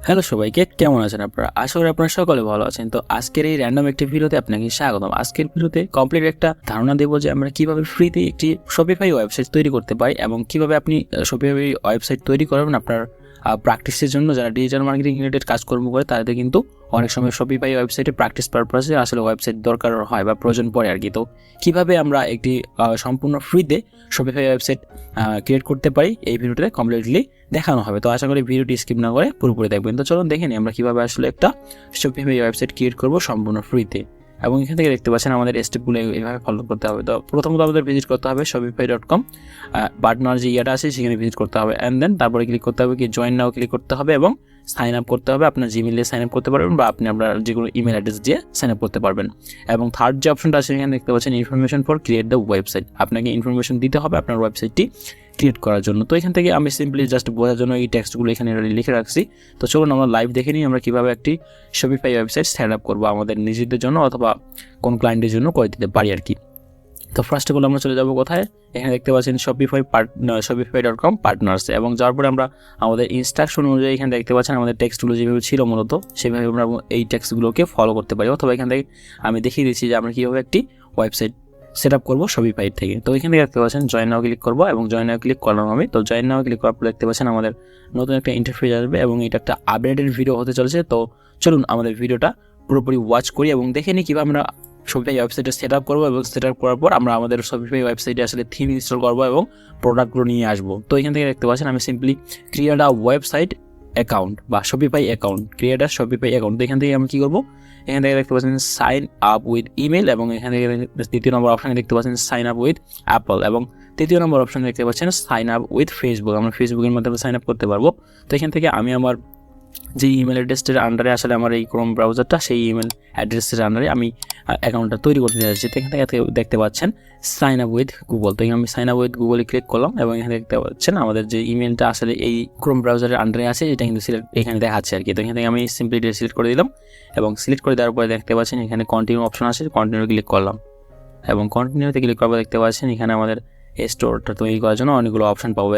Hello সবাইকে, কেমন আছেন আপনারা? আশা করি আপনারা সকলে ভালো আছেন। তো আজকের এই র্যান্ডম একটি ভিডিওতে আপনাকে স্বাগতম। আজকের ভিডিওতে কমপ্লিট একটা ধারণা দেব যে আমরা কিভাবে ফ্রিতে একটি শপিফাই ওয়েবসাইট তৈরি করতে পারি এবং কিভাবে আপনি শপিফাই ওয়েবসাইট তৈরি করবেন আপনার প্র্যাকটিসের জন্য। যারা ডিজিটাল মার্কেটিং রিলেটেড কাজকর্ম করে তাদের কিন্তু অনেক সময় শপিফাই ওয়েবসাইটে প্র্যাকটিস পারপাসে আসলে ওয়েবসাইট দরকার হয় বা প্রয়োজন পড়ে আর কি। তো কীভাবে আমরা একটি সম্পূর্ণ ফ্রিতে শপিফাই ওয়েবসাইট ক্রিয়েট করতে পারি এই ভিডিওতে কমপ্লিটলি দেখানো হবে। তো আশা করি ভিডিওটি স্কিপ না করে পুরোপুরি দেখবেন। তো চলুন দেখে নিই আমরা কীভাবে আসলে একটা শপিফাই ওয়েবসাইট ক্রিয়েট করবো সম্পূর্ণ ফ্রিতে। এবং এখান থেকে দেখতে পাচ্ছেন আমাদের স্টেপগুলো এইভাবে ফলো করতে হবে। তো প্রথমত আমাদের ভিজিট করতে হবে shopify.com পার্টনার যে ইয়েটা আছে সেখানে ভিজিট করতে হবে। অ্যান্ড দেন তারপরে ক্লিক করতে হবে কি জয়েন নাও ক্লিক করতে হবে এবং সাইন আপ করতে হবে। আপনার জিমেইলে সাইন আপ করতে পারবেন বা আপনি আপনার যে কোনো ইমেল অ্যাড্রেস দিয়ে সাইন আপ করতে পারবেন। এবং থার্ড যে অপশনটা আছে এখানে দেখতে পাচ্ছেন information for create the website. আপনাকে ইনফরমেশন দিতে হবে আপনার ওয়েবসাইটটি ক্রিয়েট করার জন্য। তো এখান থেকে আমি সিম্পলি জাস্ট বোঝার জন্য এই টেক্সটগুলো এখানে লিখে রাখছি। তো চলুন আমরা লাইভ দেখে নিই আমরা কীভাবে একটি শপিফাই ওয়েবসাইট সেট আপ করবো আমাদের নিজেদের জন্য অথবা কোন ক্লায়েন্টের জন্য করে দিতে পারি আর কি। তো ফার্স্ট অফ অল আমরা চলে যাবো কোথায়, এখানে দেখতে পাচ্ছেন shopify.com পার্টনার্স এবং যাওয়ার পরে আমরা আমাদের ইনস্ট্রাকশন অনুযায়ী এখানে দেখতে পাচ্ছেন আমাদের টেক্সটগুলো যেভাবে ছিল মূলত সেভাবে আমরা এই টেক্সটগুলোকে ফলো করতে পারি। অথবা এখান থেকে আমি দেখিয়ে দিচ্ছি যে আমরা কীভাবে একটি ওয়েবসাইট সেট আপ করবো শপিফাই থেকে। তো এখান থেকে দেখতে পাচ্ছেন জয়েন নাও ক্লিক করবো এবং জয়েন নাও ক্লিক করলাম আমি। তো জয়েন নাও ক্লিক করার পর দেখতে পাচ্ছেন আমাদের নতুন একটা ইন্টারফেস আসবে এবং এটা একটা আপডেটেড ভিডিও হতে চলেছে। তো চলুন আমাদের ভিডিওটা পুরোপুরি ওয়াচ করি এবং দেখে নিই কীভাবে আমরা শপিফাই ওয়েবসাইটে সেট আপ করবো এবং সেট আপ করার পর আমরা আমাদের শপিফাই ওয়েবসাইটে আসলে থিম ইনস্টল করবো এবং প্রোডাক্টগুলো নিয়ে আসবো। তো এখান থেকে দেখতে পাচ্ছেন আমি simply create a website account বা Shopify account, create a Shopify account. তো এখান থেকে আমি কী করবো, এখান থেকে দেখতে পাচ্ছেন সাইন আপ উইথ ইমেল এবং এখান থেকে দ্বিতীয় নম্বর অপশানে দেখতে পাচ্ছেন সাইন আপ উইথ অ্যাপল এবং তৃতীয় নম্বর অপশানে দেখতে পাচ্ছেন সাইন আপ উইথ ফেসবুক। আমরা ফেসবুকের মাধ্যমে সাইন আপ করতে পারবো। তো এখান থেকে আমি আমার যে ইমেল অ্যাড্রেসটার আন্ডারে আসলে আমার এই ক্রোম ব্রাউজারটা সেই ইমেল অ্যাড্রেসের আন্ডারে আমি অ্যাকাউন্টটা তৈরি করতে যাচ্ছি। তো এখান থেকে দেখতে পাচ্ছেন সাইন আপ উইথ গুগল। তো আমি সাইন আপ উইথ গুগলে ক্লিক করলাম এবং এখানে দেখতে পাচ্ছেন আমাদের যে ইমেলটা আসলে এই ক্রোম ব্রাউজারের আন্ডারে আছে এটা কিন্তু সিলেক্ট এখানে দেখাচ্ছে আর কি। তো এখান থেকে আমি সিম্পলি সিলেক্ট করে দিলাম এবং সিলেক্ট করে দেওয়ার পরে দেখতে পাচ্ছেন এখানে কন্টিনিউ অপশন আছে, কন্টিনিউ ক্লিক করলাম এবং কন্টিনিউতে ক্লিক করার পর দেখতে পাচ্ছেন এখানে আমাদের স্টোরটা তৈরি করার জন্য অনেকগুলো অপশন পাবো।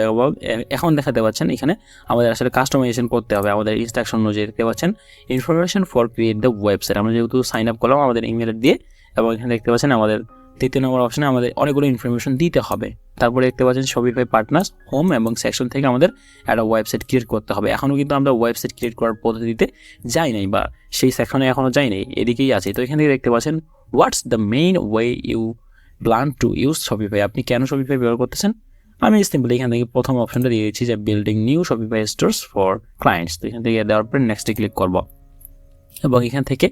এখন দেখাতে পাচ্ছেন এখানে আমাদের আসলে কাস্টমাইজেশন করতে হবে আমাদের ইনস্ট্রাকশন অনুযায়ী। দেখতে পাচ্ছেন information for create the website, আমরা যেহেতু সাইন আপ করলাম আমাদের ইমেল দিয়ে এবং এখানে দেখতে পাচ্ছেন আমাদের তৃতীয় নম্বর অপশনে আমাদের অনেকগুলো ইনফরমেশন দিতে হবে। তারপরে দেখতে পাচ্ছেন শপিফাই পার্টনার্স হোম এবং সেকশন থেকে আমাদের একটা ওয়েবসাইট ক্রিয়েট করতে হবে। এখনও কিন্তু আমরা ওয়েবসাইট ক্রিয়েট করার পদ্ধতিতে যাই নাই বা সেই সেকশনে এখনও যাই নাই, এদিকেই আছে। তো এখান থেকে দেখতে পাচ্ছেন what's the main way you plan to use Shopify, আপনি কেন শপিফাই ব্যবহার করতেছেন। আমি সিম্পলি এখান থেকে প্রথম অপশনটা দিয়ে দিচ্ছি যে building new Shopify stores for clients. তো এখান থেকে দেওয়ার পরে নেক্সটে ক্লিক করব এবং এখান থেকে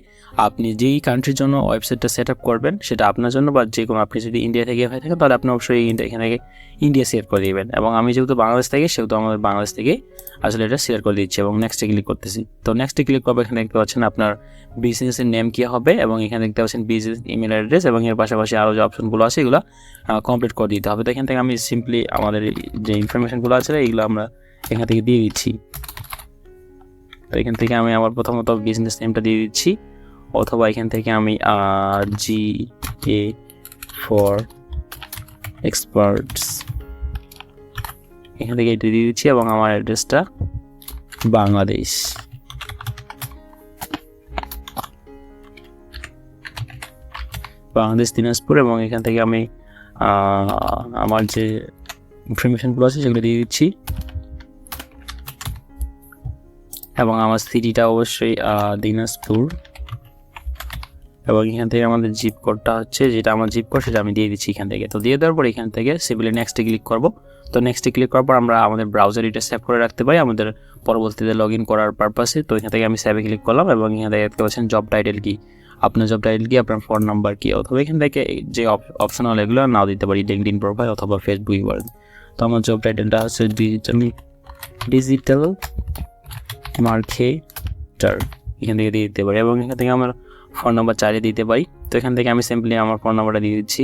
আপনি যেই কান্ট্রির জন্য ওয়েবসাইটটা সেট আপ করবেন সেটা আপনার জন্য বা যে কোনো, আপনি যদি ইন্ডিয়া থেকে হয়ে থাকেন তাহলে আপনি অবশ্যই এখান থেকে ইন্ডিয়া সিলেক্ট করে দিবেন এবং আমি যেহেতু বাংলাদেশ থেকে সেহেতু আমাদের বাংলাদেশ থেকে আসলে এটা সিলেক্ট করে দিচ্ছি এবং নেক্সটে ক্লিক করতেছি। তো নেক্সটে ক্লিক করবো, এখানে দেখতে পাচ্ছেন আপনার বিজনেসের নেম কী হবে এবং এখানে দেখতে পাচ্ছেন বিজনেস ইমেল অ্যাড্রেস এবং এর পাশাপাশি আরও যে অপশনগুলো আছে এগুলো কমপ্লিট করে দিতে হবে। তো এখান থেকে আমি সিম্পলি আমাদের যে ইনফরমেশনগুলো আছে এইগুলো আমরা এখান থেকে দিয়ে দিচ্ছি। তো এখান থেকে আমি আমার প্রথমত বিজনেস নেমটা দিয়ে দিচ্ছি অথবা এখান থেকে আমি GA ফর এক্সপার্টস এখান থেকে এটা দিয়ে দিচ্ছি এবং আমার অ্যাড্রেসটা বাংলাদেশ। দিনাজপুর এবং এখান থেকে আমি আমার যে ইনফরমেশনগুলো আছে সেগুলো দিয়ে দিচ্ছি এবং আমার সিটিটা অবশ্যই দিনাজপুর এবং এখান থেকে আমাদের জিপ কোডটা হচ্ছে যেটা আমার জিপ কোড সেটা আমি দিয়ে দিচ্ছি এখান থেকে। তো দিয়ে দেওয়ার পর এখান থেকে সিম্পলি নেক্সটে ক্লিক করব। তো নেক্সটে ক্লিক করার পর আমরা আমাদের ব্রাউজার এটা সেভ করে রাখতে পারি আমাদের পরবর্তীতে লগ ইন করার পারপাসে। তো এখান থেকে আমি সেভে ক্লিক করলাম এবং এখান থেকে দেখতে পাচ্ছেন জব টাইটেল কি, আপনার জব টাইটেল কি, আপনার ফোন নাম্বার কি, অথবা এখান থেকে যে অপশনাল এগুলো নাও দিতে পারি লিঙ্কডইন প্রোফাইল অথবা ফেসবুক ইউআরএল। তো আমার জব টাইটেলটা হচ্ছে ডিজিটাল মার্কেটার, এখান থেকে দিয়ে দিতে পারি এবং এখান থেকে আমার ফোন নাম্বার চালিয়ে দিতে পারি। তো এখান থেকে আমি সিম্পলি আমার ফোন নাম্বারটা দিয়ে দিচ্ছি।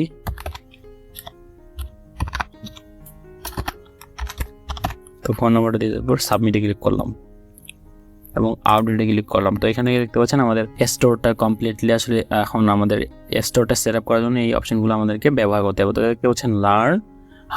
তো ফোন নাম্বারটা দিয়ে দেওয়ার পর সাবমিটে ক্লিক করলাম এবং আপডেটে ক্লিক করলাম। তো এখানে দেখতে পাচ্ছেন আমাদের স্টোরটা কমপ্লিটলি আসলে এখন আমাদের স্টোরটা সেট আপ করার জন্য এই অপশনগুলো আমাদেরকে ব্যবহার করতে হবে। তো দেখতে পাচ্ছেন লার্ন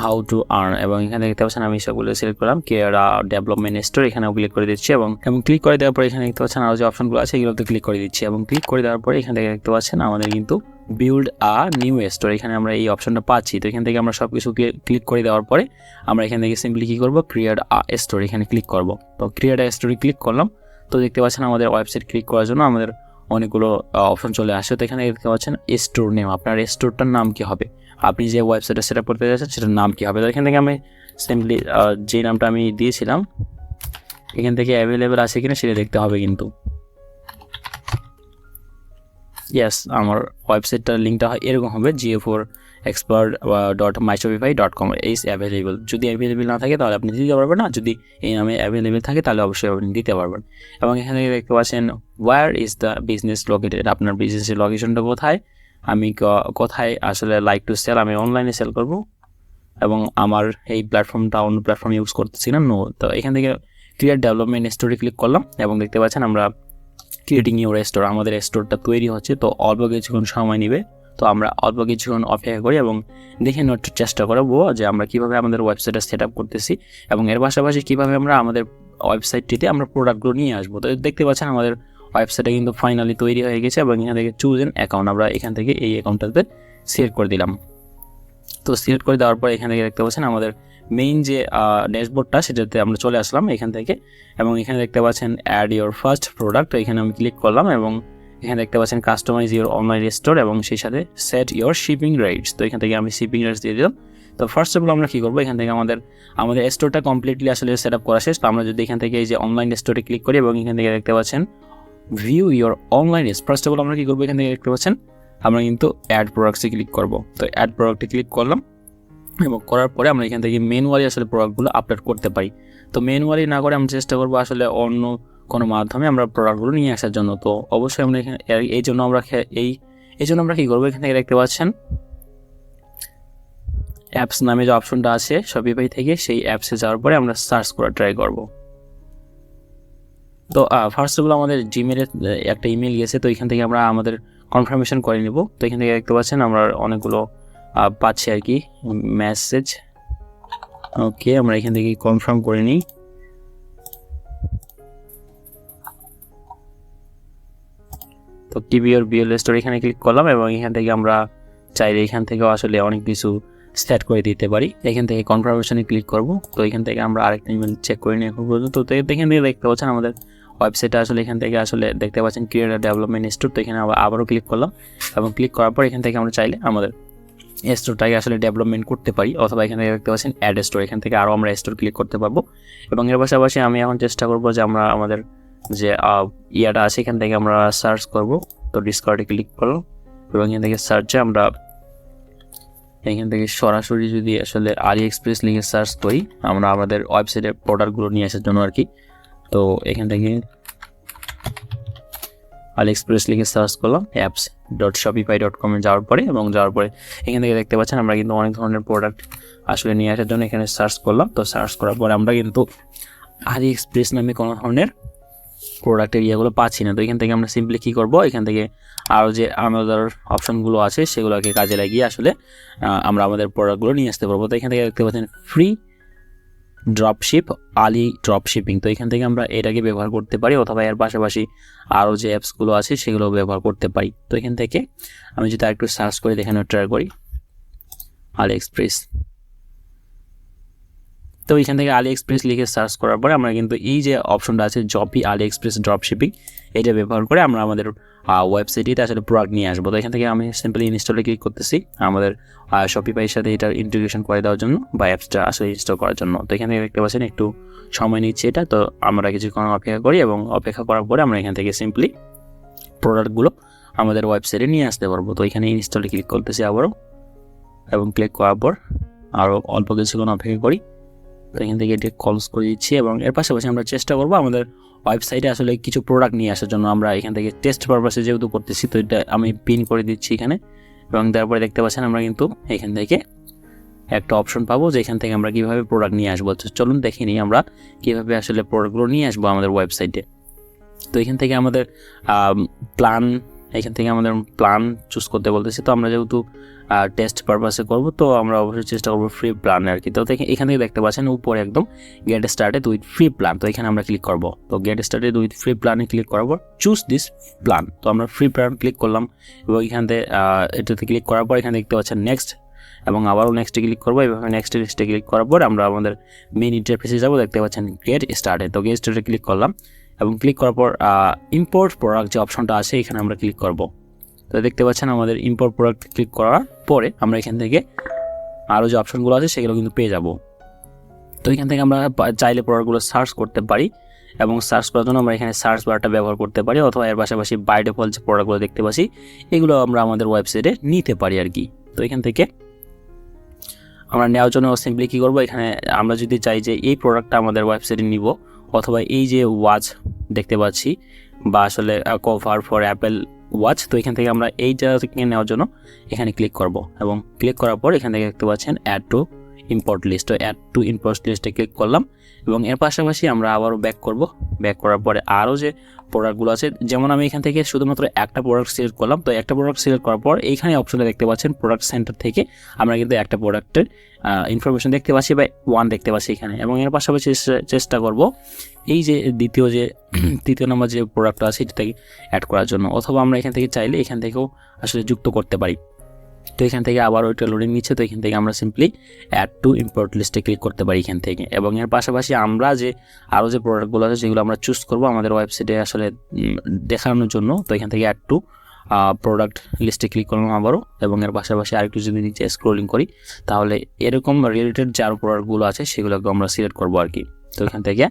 হাউ টু আর্ন, এবং এখানে দেখতে পাচ্ছেন আমি সবগুলো সিলেক্ট করলাম 𝐊𝐷evelopment স্টোর, এখানে ক্লিক করে দিচ্ছি এবং ক্লিক করে দেওয়ার পরে এখানে দেখতে পাচ্ছেন আরও যে অপশনগুলো আছে এগুলোতে ক্লিক করে দিচ্ছি এবং ক্লিক করে দেওয়ার পরে এখান থেকে দেখতে পাচ্ছেন আমাদের কিন্তু বিল্ড আ নিউ স্টোর, এখানে আমরা এই অপশনটা পাচ্ছি। তো এখান থেকে আমরা সব কিছু ক্লিক করে দেওয়ার পরে আমরা এখান থেকে সিম্পলি কী করবো, ক্রিয়েট আ স্টোর, এখানে ক্লিক করব। তো ক্রিয়েট আ স্টোরে ক্লিক করলাম। তো দেখতে পাচ্ছেন আমাদের ওয়েবসাইট ক্লিক করার জন্য আমাদের অনেকগুলো অপশন চলে আসে। তো এখানে দেখতে পাচ্ছেন স্টোর নেম, আপনার স্টোরটার নাম কী হবে, আপনি যে ওয়েবসাইটটা সেট আপ করতে যাচ্ছেন সেটার নাম কী হবে। তো এখান থেকে আমি সিম্পলি যে নামটা আমি দিয়েছিলাম এখান থেকে অ্যাভেলেবেল আছে কিনা সেটা দেখতে হবে কিন্তু। ইয়েস, আমার ওয়েবসাইটটার লিঙ্কটা হয় এরকম হবে 𝐺A4expert.myshopify.com ইজ অ্যাভেলেবেল। যদি অ্যাভেলেবেল না থাকে তাহলে আপনি দিতে পারবেন না, যদি এই নামে অ্যাভেলেবেল থাকে তাহলে অবশ্যই আপনি দিতে পারবেন। এবং এখানে দেখতে পাচ্ছেন where is the business located, আপনার বিজনেসের লোকেশনটা কোথায়, আমি কোথায় আসলে লাইক টু সেল, আমি অনলাইনে সেল করব এবং আমার এই প্ল্যাটফর্মটা অন্য প্ল্যাটফর্ম ইউজ করতেছি না, নো। তো এখান থেকে ক্রিয়েট ডেভেলপমেন্ট স্টোরে ক্লিক করলাম এবং দেখতে পাচ্ছেন আমরা ক্রিয়েটিং ইউর স্টোর, আমাদের স্টোরটা তৈরি হচ্ছে। তো অল্প কিছুক্ষণ সময় নেবে, তো আমরা অল্প কিছুক্ষণ অপেক্ষা করি এবং দেখে নেওয়ার চেষ্টা করবো যে আমরা কীভাবে আমাদের ওয়েবসাইটটা সেট আপ করতেছি এবং এর পাশাপাশি কীভাবে আমরা আমাদের ওয়েবসাইটটিতে আমরা প্রোডাক্টগুলো নিয়ে আসবো। তো দেখতে পাচ্ছেন আমাদের ওয়েবসাইটটা কিন্তু ফাইনালি তৈরি হয়ে গেছে এবং এখান থেকে চুজ এন অ্যাকাউন্ট, আমরা এখান থেকে এই অ্যাকাউন্টটাতে সিলেক্ট করে দিলাম। তো সিলেক্ট করে দেওয়ার পর এখান থেকে দেখতে পাচ্ছেন আমাদের মেইন যে ড্যাশবোর্ডটা সেটাতে আমরা চলে আসলাম এখান থেকে, এবং এখানে দেখতে পাচ্ছেন অ্যাড ইউর ফার্স্ট প্রোডাক্ট, তো এখানে আমি ক্লিক করলাম এবং এখানে দেখতে পাচ্ছেন কাস্টমাইজ ইউর অনলাইন স্টোর এবং সেই সাথে সেট ইউর শিপিং রেটস, তো এখান থেকে আমি শিপিং রেটস দিয়ে দিলাম। তো ফার্স্ট অফ অল আমরা কী করবো, এখান থেকে আমাদের স্টোরটা কমপ্লিটলি আসলে সেট আপ করা শেষ। তো আমরা যদি এখান থেকে এই যে অনলাইন স্টোরে ক্লিক করি এবং এখান থেকে দেখতে পাচ্ছেন view your online store, first of all আমরা কী করবো, এখান থেকে দেখতে পাচ্ছেন আমরা কিন্তু অ্যাড প্রোডাক্টসে ক্লিক করবো। তো অ্যাড প্রোডাক্টে ক্লিক করলাম এবং করার পরে আমরা এখান থেকে ম্যানুয়ালি আসলে প্রোডাক্টগুলো আপলোড করতে পারি। তো ম্যানুয়ালি না করে আমরা চেষ্টা করবো আসলে অন্য কোনো মাধ্যমে আমরা প্রোডাক্টগুলো নিয়ে আসার জন্য। তো অবশ্যই আমরা এখানে এই জন্য আমরা কী করবো, এখান থেকে দেখতে পাচ্ছেন অ্যাপস নামে যে অপশনটা আছে শপিফাই থেকে, সেই অ্যাপসে যাওয়ার পরে আমরা সার্চ করা ট্রাই করব। তো ফার্স্ট অফ অল আমাদের জিমেলে একটা ইমেল গেছে, তো এখান থেকে আমরা আমাদের কনফার্মেশন করে নেব। তো এখান থেকে দেখতে পাচ্ছেন আমরা অনেকগুলো পাচ্ছি আর কি মেসেজ। ওকে, আমরা এখান থেকে কনফার্ম করে নিই। তো কিপ ইউর বিএল স্টোর এখানে ক্লিক করলাম এবং এখান থেকে আমরা চাইলে এখান থেকেও আসলে অনেক কিছু সেট করে দিতে পারি। এখান থেকে কনফার্মেশনে ক্লিক করব। তো এখান থেকে আমরা আরেকটা ইমেল চেক করে নিই এখন পর্যন্ত। তো এখান থেকে দেখতে পাচ্ছেন আমাদের ওয়েবসাইটটা আসলে এখান থেকে আসলে দেখতে পাচ্ছেন ক্রিয়েট আ ডেভেলপমেন্ট স্টোর। তো এখানে আবারও ক্লিক করলাম এবং ক্লিক করার পর এখান থেকে আমরা চাইলে আমাদের স্টোরটাকে আসলে ডেভেলপমেন্ট করতে পারি, অথবা এখান থেকে দেখতে পাচ্ছেন অ্যাড স্টোর, এখান থেকে আরও আমরা স্টোর ক্লিক করতে পারবো। এবং এর পাশাপাশি আমি এখন চেষ্টা করব যে আমরা আমাদের যে ইয়াটা আছে এখান থেকে আমরা সার্চ করব। তো ডিসকার্ডে ক্লিক করব এবং এখান থেকে সার্চে আমরা এখান থেকে সরাসরি যদি আসলে আলি এক্সপ্রেস লিখে সার্চ করি আমরা আমাদের ওয়েবসাইটের প্রোডাক্টগুলো নিয়ে আসার জন্য আর কি। তো এখান থেকে আলি এক্সপ্রেস লিখে সার্চ করলাম apps.shopify.com এ যাওয়ার পরে এখান থেকে দেখতে পাচ্ছেন আমরা কিন্তু অনেক ধরনের প্রোডাক্ট আসলে নিয়ে আসার জন্য এখানে সার্চ করলাম। তো সার্চ করার পরে আমরা কিন্তু আলি এক্সপ্রেস নামে কোনো ধরনের প্রোডাক্টের ইয়েগুলো পাচ্ছি না। তো এখান থেকে আমরা সিম্পলি কী করবো, এখান থেকে আরও যে আমাদের অপশনগুলো আছে সেগুলোকে কাজে লাগিয়ে আসলে আমরা আমাদের প্রোডাক্টগুলো নিয়ে আসতে পারবো। তো এখান থেকে দেখতে পাচ্ছেন ফ্রি ড্রপশিপ আলি ড্রপশিপিং, তো এখান থেকে আমরা এটাকে ব্যবহার করতে পারি, অথবা এর পাশাপাশি আরও যে অ্যাপসগুলো আছে সেগুলো ব্যবহার করতে পারি। তো এখান থেকে আমি যদি আরেকটু সার্চ করে দেখানোর ট্রাই করি আলি এক্সপ্রেস। তো এখান থেকে আলি এক্সপ্রেস লিখে সার্চ করার পরে আমরা কিন্তু এই যে অপশনটা আছে জপি আলি এক্সপ্রেস ড্রপশিপিং, এটা ব্যবহার করে আমরা আমাদের ওয়েবসাইটে আসলে প্রোডাক্ট নিয়ে আসবো। তো এখান থেকে আমি সিম্পলি ইনস্টলে ক্লিক করতেছি আমাদের শপিফাইয়ের সাথে এটার ইন্টিগ্রেশন করে দেওয়ার জন্য বা অ্যাপসটা আসলে ইনস্টল করার জন্য। তো এখানে দেখতে পাচ্ছেন একটু সময় নিচ্ছে এটা। তো আমরা কিছুক্ষণ অপেক্ষা করি এবং অপেক্ষা করার পরে আমরা এখান থেকে সিম্পলি প্রোডাক্টগুলো আমাদের ওয়েবসাইটে নিয়ে আসতে পারবো। তো এখানে ইনস্টলে ক্লিক করতেছি আবারও এবং ক্লিক করার পর আরও অল্প কিছুক্ষণ অপেক্ষা করি। তো এখান থেকে এটি ক্লোজ করে দিচ্ছি এবং এর পাশাপাশি আমরা চেষ্টা করবো আমাদের ওয়েবসাইটে আসলে কিছু প্রোডাক্ট নিয়ে আসার জন্য। আমরা এখান থেকে টেস্ট পারপাসে যেহেতু করতেছি, তো এটা আমি পিন করে দিচ্ছি এখানে এবং তারপরে দেখতে পাচ্ছেন আমরা কিন্তু এখান থেকে একটা অপশন পাবো যে এখান থেকে আমরা কীভাবে প্রোডাক্ট নিয়ে আসবো। চলুন দেখে নিই আমরা কীভাবে আসলে প্রোডাক্টগুলো নিয়ে আসবো আমাদের ওয়েবসাইটে। তো এখান থেকে আমাদের প্ল্যান এখান থেকে আমাদের প্ল্যান চুজ করতে বলতেছি। তো আমরা যেহেতু টেস্ট পারপাসে করব, তো আমরা অবশ্যই চেষ্টা করবো ফ্রি প্ল্যান আর কি। তো এখান থেকে দেখতে পাচ্ছেন উপরে একদম get started with free plan, তো এখানে আমরা ক্লিক করব। তো গেট স্টার্টেড উইথ ফ্রি প্ল্যানে ক্লিক করার পর চুজ দিস প্ল্যান, তো আমরা ফ্রি প্ল্যান ক্লিক করলাম এবং এখান থেকে এটাতে ক্লিক করার পর এখানে দেখতে পাচ্ছেন নেক্সট, এবং আবারও নেক্সটে ক্লিক করবো। এভাবে নেক্সটে ক্লিক করার পর আমরা আমাদের মেইন ইন্টারফেসে যাবো, দেখতে পাচ্ছেন গেট স্টার্টেড। তো গেট স্টার্টে ক্লিক করলাম এবং ক্লিক করার পর ইম্পোর্ট প্রোডাক্ট যে অপশনটা আছে এখানে আমরা ক্লিক করব। তো দেখতে পাচ্ছেন আমাদের ইম্পোর্ট প্রোডাক্ট ক্লিক করার পরে আমরা এখান থেকে আরও যে অপশনগুলো আছে সেগুলো কিন্তু পেয়ে যাব। তো এখান থেকে আমরা চাইলে প্রোডাক্টগুলো সার্চ করতে পারি, এবং সার্চ করার জন্য আমরা এখানে সার্চ বারটা ব্যবহার করতে পারি, অথবা এর পাশাপাশি বাই ডিফল্ট যে প্রোডাক্টগুলো দেখতে পাচ্ছি এগুলো আমরা আমাদের ওয়েবসাইটে নিতে পারি আর কি। তো এখান থেকে আমরা নেওয়ার জন্য সিম্পলি কী করবো, এখানে আমরা যদি চাই যে এই প্রোডাক্টটা আমাদের ওয়েবসাইটে নিব, অথবা এই যে ওয়াচ দেখতে পাচ্ছি বা আসলে কভার ফর অ্যাপেল ওয়াচ, তো এখান থেকে আমরা এইটাকে নেওয়ার জন্য এখানে ক্লিক করব, এবং ক্লিক করার পর এখান থেকে দেখতে পাচ্ছেন অ্যাড টু ইম্পোর্ট লিস্ট। তো অ্যাড টু ইম্পোর্ট লিস্টে ক্লিক করলাম, এবং এর পাশাপাশি আমরা আবারও ব্যাক করব। ব্যাক করার পরে আরও যে প্রোডাক্টগুলো আছে, যেমন আমি এখান থেকে শুধুমাত্র একটা প্রোডাক্ট সিলেক্ট করলাম। তো একটা প্রোডাক্ট সিলেক্ট করার পর এইখানে অপশনে দেখতে পাচ্ছেন প্রোডাক্ট সেন্টার থেকে আমরা কিন্তু একটা প্রোডাক্টের ইনফরমেশন দেখতে পাচ্ছি বা 1 দেখতে পাচ্ছি এখানে, এবং এর পাশাপাশি চেষ্টা করব এই যে তৃতীয় নম্বর যে প্রোডাক্টটা আছে এটাকে অ্যাড করার জন্য, অথবা আমরা এখান থেকে চাইলে এখান থেকেও আসলে যুক্ত করতে পারি। তো এখান থেকে আবার ওইটা লোডিং নিচ্ছে, তো এখান থেকে আমরা সিম্পলি অ্যাড টু ইম্পোর্ট লিস্টে ক্লিক করতে পারি এখান থেকে, এবং এর পাশাপাশি আমরা যে আরও যে প্রোডাক্টগুলো আছে সেগুলো আমরা চুজ করবো আমাদের ওয়েবসাইটে আসলে দেখানোর জন্য। তো এখান থেকে অ্যাড টু প্রোডাক্ট লিস্টে ক্লিক করলাম আবারও, এবং এর পাশাপাশি আরেকটু যদি নিচে স্ক্রলিং করি তাহলে এরকম রিলেটেড যে আরও প্রোডাক্টগুলো আছে সেগুলোকে আমরা সিলেক্ট করবো আর কি। তো এখান থেকে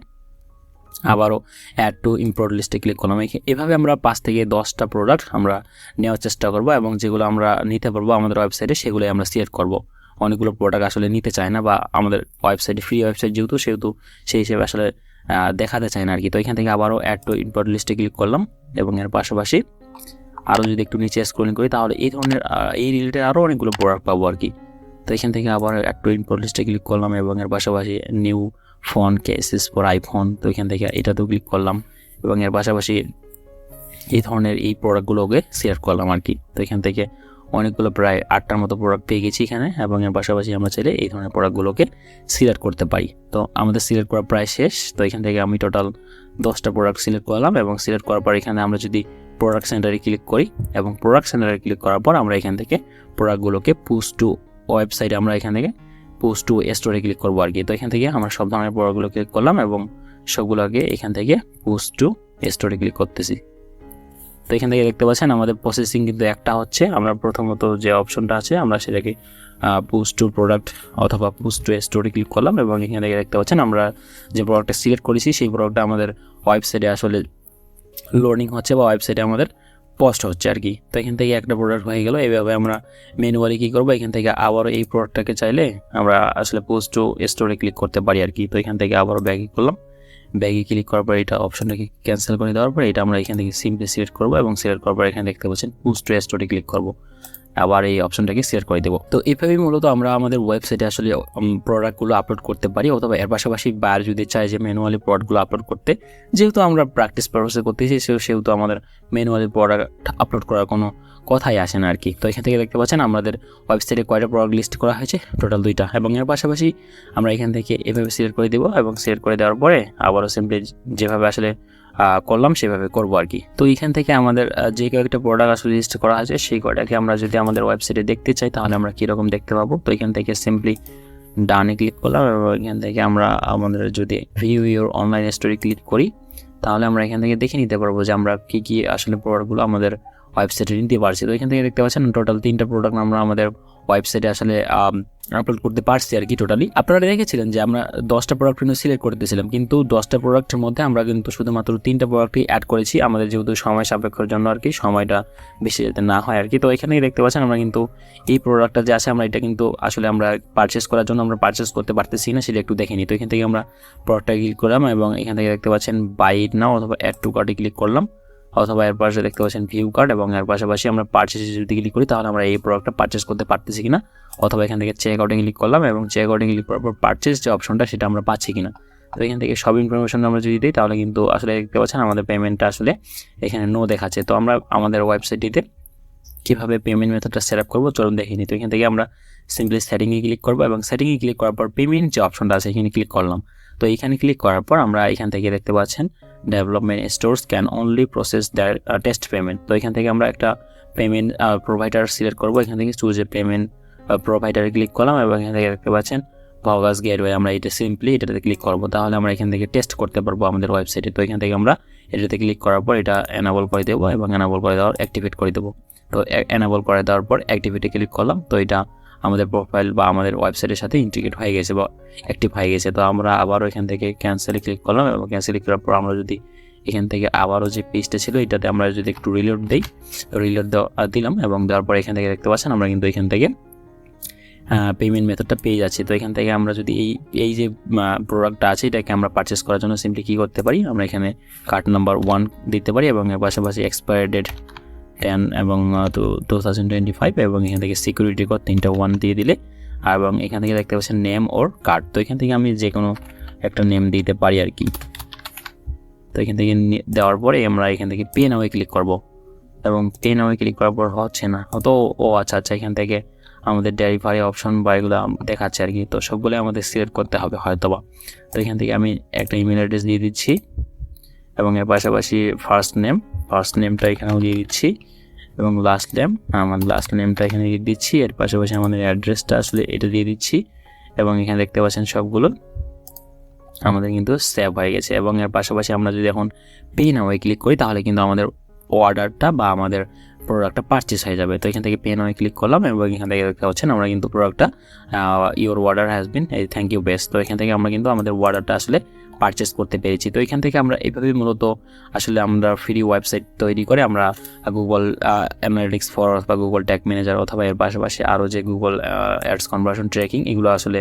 আবারও অ্যাড টু ইম্পোর্ট লিস্টে ক্লিক করলাম। এভাবে আমরা 5 থেকে 10টা প্রোডাক্ট আমরা নেওয়ার চেষ্টা করব, এবং যেগুলো আমরা নিতে পারবো আমাদের ওয়েবসাইটে সেগুলোই আমরা সিলেক্ট করব। অনেকগুলো প্রোডাক্ট আসলে নিতে চায় না, বা আমাদের ওয়েবসাইটে ফ্রি ওয়েবসাইট যেহেতু সেই হিসেবে আসলে দেখাতে চায় না আর কি। তো এখান থেকে আবারও অ্যাড টু ইম্পোর্ট লিস্টে ক্লিক করলাম, এবং এর পাশাপাশি আরও যদি একটু নিচে স্ক্রলিং করি তাহলে এই ধরনের এই রিলেটেড আরও অনেকগুলো প্রোডাক্ট পাবো আর কি। তো এখান থেকে আবার অ্যাড টু ইম্পোর্ট লিস্টে ক্লিক করলাম, এবং এর পাশাপাশি new phone cases for iPhone, তো এখান থেকে এটাতেও ক্লিক করলাম, এবং এর পাশাপাশি এই ধরনের এই প্রোডাক্টগুলোকে সিলেক্ট করলাম আর কি। তো এখান থেকে অনেকগুলো প্রায় 8টার মতো প্রোডাক্ট পেয়ে গেছি এখানে, এবং এর পাশাপাশি আমরা চাইলে এই ধরনের প্রোডাক্টগুলোকে সিলেক্ট করতে পারি। তো আমাদের সিলেক্ট করা প্রায় শেষ। তো এখান থেকে আমি টোটাল 10টা প্রোডাক্ট সিলেক্ট করলাম, এবং সিলেক্ট করার পর এখানে আমরা যদি প্রোডাক্ট সেন্টারে ক্লিক করি, এবং প্রোডাক্ট সেন্টারে ক্লিক করার পর আমরা এখান থেকে প্রোডাক্টগুলোকে পুশ টু ওয়েবসাইটে আমরা এখান থেকে পুশ টু স্টোরে ক্লিক করবো আর কি। তো এখান থেকে আমরা সব ধরনের প্রোডাক্টগুলো ক্লিক করলাম, এবং সবগুলোকে এখান থেকে পুশ টু স্টোরে ক্লিক করতেছি। তো এখান থেকে দেখতে পাচ্ছেন আমাদের প্রসেসিং কিন্তু একটা হচ্ছে। আমরা প্রথমত যে অপশনটা আছে আমরা সেটাকে পুশ টু প্রোডাক্ট অথবা পুশ টু স্টোরে ক্লিক করলাম, এবং এখান থেকে দেখতে পাচ্ছেন আমরা যে প্রোডাক্টটা সিলেক্ট করেছি সেই প্রোডাক্টটা আমাদের ওয়েবসাইটে আসলে লোডিং হচ্ছে বা ওয়েবসাইটে আমাদের পোস্ট হচ্ছে আর কি। তো এখান থেকে একটা প্রোডাক্ট হয়ে গেল। এইভাবে আমরা ম্যানুয়ালি কী করবো, এখান থেকে আবারও এই প্রোডাক্টটাকে চাইলে আমরা আসলে পোস্ট টু স্টোরে ক্লিক করতে পারি আর কি। তো এখান থেকে আবারও ব্যাগে করলাম, ব্যাগে ক্লিক করার পর এটা অপশনটাকে ক্যান্সেল করে দেওয়ার পর এটা আমরা এখান থেকে সিম্পলি সিলেক্ট করবো, এবং সিলেক্ট করার পর এখানে দেখতে পাচ্ছেন পোস্ট টু স্টোরে ক্লিক করবো, আবার এই অপশনটাকে সিলেক্ট করে দেবো। তো এইভাবেই মূলত আমরা আমাদের ওয়েবসাইটে আসলে প্রোডাক্টগুলো আপলোড করতে পারি, অথবা এর পাশাপাশি বাইরে যদি চাই যে ম্যানুয়ালি প্রোডাক্টগুলো আপলোড করতে, যেহেতু আমরা প্র্যাকটিস পারপাসে করতেছি সেহেতু আমাদের ম্যানুয়ালি প্রোডাক্ট আপলোড করার কোনো কথাই আসে না আর কি। তো এখান থেকে দেখতে পাচ্ছেন আমাদের ওয়েবসাইটে কয়টা প্রোডাক্ট লিস্ট করা হয়েছে, টোটাল 2টা, এবং এর পাশাপাশি আমরা এখান থেকে এভাবে সিলেক্ট করে দেবো, এবং সিলেক্ট করে দেওয়ার পরে আবারও সিম্পলি যেভাবে আসলে করলাম সেভাবে করবো আর কি। তো এখান থেকে আমাদের যে কয়েকটা প্রোডাক্ট আসলে লিস্ট করা আছে সেই কয়টাকে আমরা যদি আমাদের ওয়েবসাইটে দেখতে চাই তাহলে আমরা কীরকম দেখতে পাবো। তো এখান থেকে সিম্পলি ডানে ক্লিক করলাম, এবং এখান থেকে আমরা আমাদের যদি view your online story click করি তাহলে আমরা এখান থেকে দেখে নিতে পারবো যে আমরা কী আসলে প্রোডাক্টগুলো আমাদের ওয়েবসাইটে নিতে পারছি। তো এখান থেকে দেখতে পাচ্ছেন টোটাল 3টা প্রোডাক্ট আমরা আমাদের ওয়েবসাইটে আসলে আপলোড করতে পারছি আর কি টোটালি। আপনারা দেখেছিলেন যে আমরা 10টা প্রোডাক্ট কিন্তু সিলেক্ট করতেছিলাম, কিন্তু 10টা প্রোডাক্টের মধ্যে আমরা কিন্তু শুধুমাত্র 3টা প্রোডাক্টই অ্যাড করেছি, আমাদের যেহেতু সময় সাপেক্ষের জন্য আর কি, সময়টা বেশি যাতে না হয় আর কি। তো এখানেই দেখতে পাচ্ছেন আমরা কিন্তু এই প্রোডাক্টটা যে আছে আমরা এটা কিন্তু আসলে আমরা পারচেস করার জন্য আমরা পারচেস করতে পারতেছি না, সেটা একটু দেখে নিই। তো এখান থেকে আমরা প্রোডাক্টটা ক্লিক করলাম, এবং এখান থেকে দেখতে পাচ্ছেন বাই ইট নাও অথবা অ্যাড টু কার্টে ক্লিক করলাম, অথবা এর পাশে দেখতে পাচ্ছেন ভিউ কার্ড, এবং এর পাশাপাশি আমরা পারচেস যদি ক্লিক করি তাহলে আমরা এই প্রোডাক্টটা পারচেস করতে পারতেছি কিনা, অথবা এখান থেকে চেক আউটে ক্লিক করলাম, এবং চেক আউটে ক্লিক করার পর পারচেস যে অপশনটা সেটা আমরা পাচ্ছি কিনা। তো এখান থেকে সব ইনফরমেশন আমরা যদি দিই তাহলে কিন্তু আসলে দেখতে পাচ্ছেন আমাদের পেমেন্টটা আসলে এখানে নো দেখাচ্ছে। তো আমরা আমাদের ওয়েবসাইটটিতে কীভাবে পেমেন্ট মেথডটা সেট আপ করবো চলুন দেখে নিই। তো এখান থেকে আমরা সিম্পলি সেটিংয়ে ক্লিক করবো এবং সেটিংয়ে ক্লিক করার পর পেমেন্ট যে অপশনটা আছে এখানে ক্লিক করলাম। তো এইখানে ক্লিক করার পর আমরা এখান থেকে দেখতে পাচ্ছেন development stores can only process their test payment. তো এখান থেকে আমরা একটা পেমেন্ট প্রোভাইডার সিলেক্ট করবো। এখান থেকে চুজ এ পেমেন্ট প্রোভাইডারে ক্লিক করলাম এবং এখান থেকে দেখতে পাচ্ছেন 𝐕𝐈𝐃 গেটওয়ে, আমরা এটা সিম্পলি এটাতে ক্লিক করবো, তাহলে আমরা এখান থেকে টেস্ট করতে পারবো আমাদের ওয়েবসাইটে। তো এখান থেকে আমরা এটাতে ক্লিক করার পর এটা এনাবল করে দেবো এবং এনাবল করে দেওয়ার অ্যাক্টিভেট করে দেবো। তো এনাবল করে দেওয়ার পর অ্যাক্টিভিটি ক্লিক করলাম। তো এটা আমাদের প্রোফাইল বা আমাদের ওয়েবসাইটের সাথে ইন্টিগ্রেট হয়ে গেছে বা অ্যাক্টিভ হয়ে গেছে। তো আমরা আবারও এখান থেকে ক্যান্সেলে ক্লিক করলাম এবং ক্যান্সেলে করার পর আমরা যদি এখান থেকে আবারও যে পেজটা ছিল এটাতে আমরা যদি একটু রিলোড দিই, রিলোড দিলাম এবং দেওয়ার পর এখান থেকে দেখতে পাচ্ছেন আমরা কিন্তু এখান থেকে পেমেন্ট মেথডটা পেয়ে যাচ্ছে। তো এখান থেকে আমরা যদি এই যে প্রোডাক্টটা আছে এটাকে আমরা পারচেস করার জন্য সিম্পলি কী করতে পারি, আমরা এখানে কার্ড নাম্বার 1 দিতে পারি এবং এর পাশাপাশি এক্সপায়ার ডেট 10 এবং 2025 এবং এখান থেকে সিকিউরিটি কোড 3টা 1 দিয়ে দিলে, এবং এখান থেকে দেখতে পাচ্ছেন নেম ওর কার্ড। তো এখান থেকে আমি যে কোনো একটা নেম দিতে পারি আর কি। তো এখান থেকে দেওয়ার পরে আমরা এখান থেকে পে নাওয়ে ক্লিক করব এবং পে নাওয়ে ক্লিক করার পর হচ্ছে না, তো আচ্ছা এখান থেকে আমাদের ডেলিভারি অপশন বা এগুলো দেখাচ্ছে আর কি। তো সবগুলো আমাদের সিলেক্ট করতে হবে হয়তোবা। তো এখান থেকে আমি একটা ইমেল অ্যাড্রেস দিয়ে দিচ্ছি এবং এর পাশাপাশি ফার্স্ট নেমটা এখানেও দিয়ে দিচ্ছি এবং লাস্ট নেমটা এখানে দিয়ে দিচ্ছি। এর পাশাপাশি আমাদের অ্যাড্রেসটা আসলে এটা দিয়ে দিচ্ছি এবং এখানে দেখতে পাচ্ছেন সবগুলো আমাদের কিন্তু সেভ হয়ে গেছে। এবং এর পাশাপাশি আমরা যদি এখন পে নাওয়ে ক্লিক করি তাহলে কিন্তু আমাদের অর্ডারটা বা আমাদের প্রোডাক্টটা পারচেস হয়ে যাবে। তো এখান থেকে পে নাওয়ে ক্লিক করলাম এবং এখান থেকে দেখতে পাচ্ছেন আমরা কিন্তু প্রোডাক্টটা your order has been thank you best. তো এখান থেকে আমরা কিন্তু আমাদের অর্ডারটা আসলে পারচেস করতে পেরেছি। তো এখান থেকে আমরা এইভাবেই মূলত আসলে আমরা ফ্রি ওয়েবসাইট তৈরি করে আমরা গুগল অ্যানালিটিক্স ফর বা গুগল ট্যাগ ম্যানেজার অথবা এর পাশাপাশি আরও যে গুগল অ্যাডস কনভার্সন ট্র্যাকিং এগুলো আসলে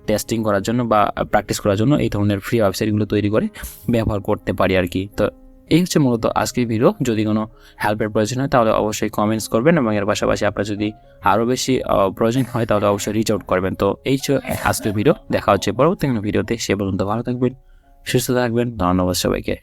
টেস্টিং করার জন্য বা প্র্যাকটিস করার জন্য এই ধরনের ফ্রি ওয়েবসাইটগুলো তৈরি করে ব্যবহার করতে পারি আর কি। তো এই হচ্ছে মূলত আজকের ভিডিও। যদি কোনো হেল্পের প্রয়োজন হয় তাহলে অবশ্যই কমেন্টস করবেন এবং এর পাশাপাশি আপনার যদি আরও বেশি প্রয়োজন হয় তাহলে অবশ্যই রিচ আউট করবেন। তো এই হচ্ছে আজকের ভিডিও, দেখা হচ্ছে পরবর্তী কোনো ভিডিওতে। সে পর্যন্ত ভালো থাকবেন, সুস্থ থাকবেন, ধন্যবাদ সবাইকে।